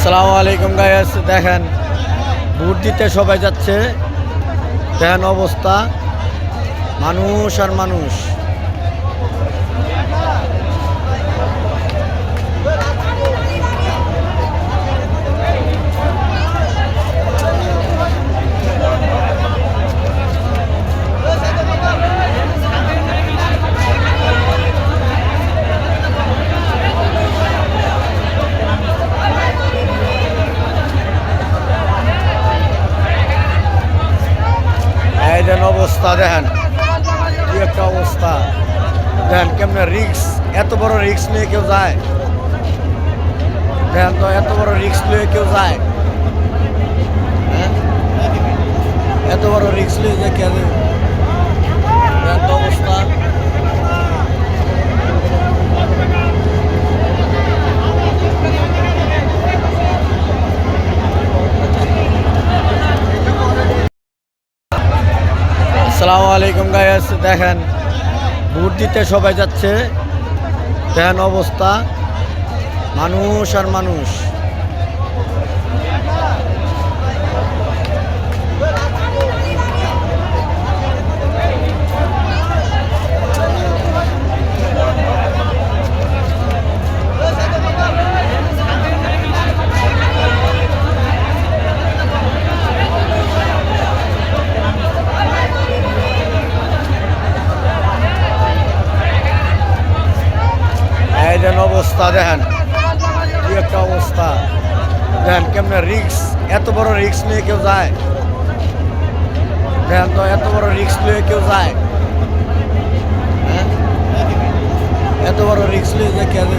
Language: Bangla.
আসসালামু আলাইকুম গাইস, দেখেন ভোট দিতে সবাই যাচ্ছে। দেখেন অবস্থা, মানুষ আর মানুষ। এই দেন অবস্থা, দেখেন কি একটা অবস্থা। দেখেন কেমনে রিক্স, এত বড় রিক্স নিয়ে কেউ যায়? দেখেন তো, এত বড় রিক্স নিয়ে কেউ যায়? হ্যাঁ, এত বড় রিক্স নিয়ে যে কেন? দেখেন তো অবস্থা। আসসালামু আলাইকুম গাইস, দেখেন ভোট দিতে সবাই যাচ্ছে। দেখেন অবস্থা, মানুষ আর মানুষ। এই দেন অবস্থা, দেখেন কি একটা অবস্থা। দেখেন কেমনে রিক্স, এত বড় রিক্স নিয়ে কেউ যায়? দেখেন তো, এত বড় রিক্স নিয়ে কেউ যায়? হ্যাঁ, এত বড় রিক্স নিয়ে যে কেন?